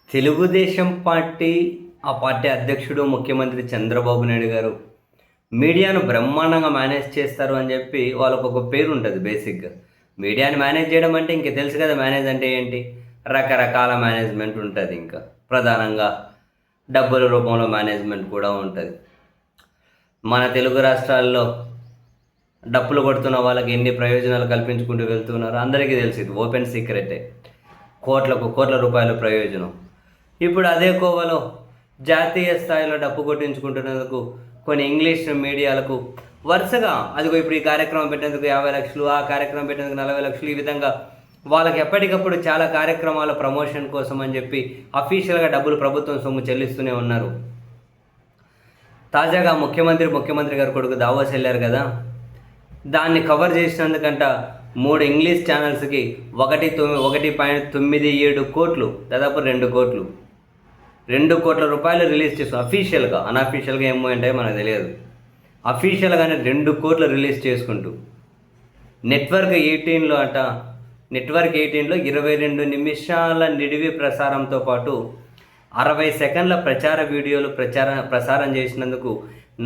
Telugu Desam party, ఆ party అధ్యక్షుడు, ముఖ్యమంత్రి చంద్రబాబు నాయుడు గారు మీడియాను బ్రహ్మాండంగా మేనేజ్ చేస్తారు అని చెప్పి వాళ్ళకొక పేరు ఉంటుంది బేసిక్‌గా. మీడియాని మేనేజ్ చేయడం అంటే ఇంక తెలుసు కదా! మేనేజ్ అంటే ఏంటి? రకరకాల మేనేజ్‌మెంట్ ఉంటది ఇంకా. ప్రధానంగా డబ్బుల రూపంలో మేనేజ్‌మెంట్ కూడా ఉంటది. మన తెలుగు రాష్ట్రాల్లో డప్పులు కొడుతున్న వాళ్ళకి ఎన్ని ప్రయోజనాలు కల్పించుకుంటూ వెళ్తున్నారో అందరికీ తెలుసు. ఇది ఓపెన్ సీక్రెటే. కోట్ల రూపాయల ప్రయోజనం. ఇప్పుడు అదే కోవలో జాతీయ స్థాయిలో డప్పు కొట్టించుకుంటున్నందుకు కొన్ని ఇంగ్లీష్ మీడియాలకు వరుసగా అదిగో ఇప్పుడు ఈ కార్యక్రమం పెట్టేందుకు 50,00,000, ఆ కార్యక్రమం పెట్టేందుకు 40,00,000, ఈ విధంగా వాళ్ళకి ఎప్పటికప్పుడు చాలా కార్యక్రమాల ప్రమోషన్ కోసం అని చెప్పి అఫీషియల్గా డబ్బులు ప్రభుత్వం సొమ్ము చెల్లిస్తూనే ఉన్నారు. తాజాగా ముఖ్యమంత్రి గారు కొడుకు దావోస్ వెళ్ళారు కదా, దాన్ని కవర్ చేసినందుకంట 3 ఇంగ్లీష్ ఛానల్స్కి 1.97 కోట్లు, దాదాపు 2 కోట్లు, 2 కోట్ల రూపాయలు రిలీజ్ చేస్తాం అఫీషియల్గా. అన్అఫీషియల్గా ఏమో అంటే మనకు తెలియదు. అఫీషియల్గానే 2 కోట్లు రిలీజ్ చేసుకుంటూ నెట్వర్క్ 18లో 22 నిమిషాల నిడివి ప్రసారంతో పాటు 60 సెకండ్ల ప్రచార వీడియోలు ప్రసారం చేసినందుకు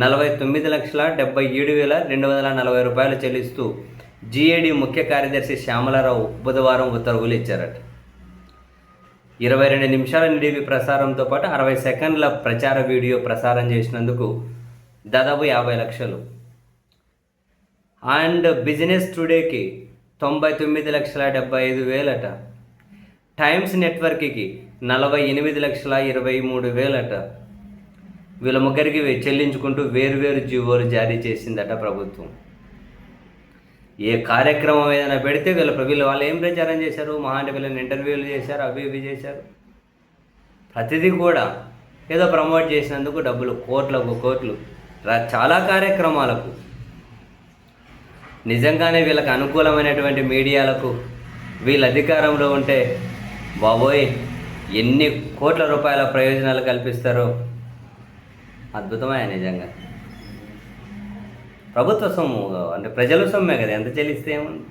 49,77,240 రూపాయలు చెల్లిస్తూ జీఏడీ ముఖ్య కార్యదర్శి శ్యామలారావు బుధవారం ఉత్తర్వులు ఇచ్చారట. 22 నిమిషాల నిడివి ప్రసారంతో పాటు 60 సెకండ్ల ప్రచార వీడియో ప్రసారం చేసినందుకు దాదాపు 50 లక్షలు. అండ్ బిజినెస్ టుడేకి 99,75,000 అట. టైమ్స్ నెట్వర్క్కి 48,23,000 అట. వీళ్ళ ముగ్గురికి చెల్లించుకుంటూ వేరువేరు జీవోలు జారీ చేసిందట ప్రభుత్వం. ఏ కార్యక్రమం ఏదైనా పెడితే వాళ్ళు ఏం ప్రచారం చేశారు? మహా అంటే వీళ్ళని ఇంటర్వ్యూలు చేశారు, అవి ఇవి చేశారు. ప్రతిదీ కూడా ఏదో ప్రమోట్ చేసినందుకు డబ్బులు కోట్లు చాలా కార్యక్రమాలకు. నిజంగానే వీళ్ళకి అనుకూలమైనటువంటి మీడియాలకు వీళ్ళ అధికారంలో ఉంటే బాబోయ్ ఎన్ని కోట్ల రూపాయల ప్రయోజనాలు కల్పిస్తారో. అద్భుతమే నిజంగా. ప్రభుత్వ సొమ్ము అంటే ప్రజల సొమ్మే కదా, ఎంత చెల్లిస్తే ఏముంది.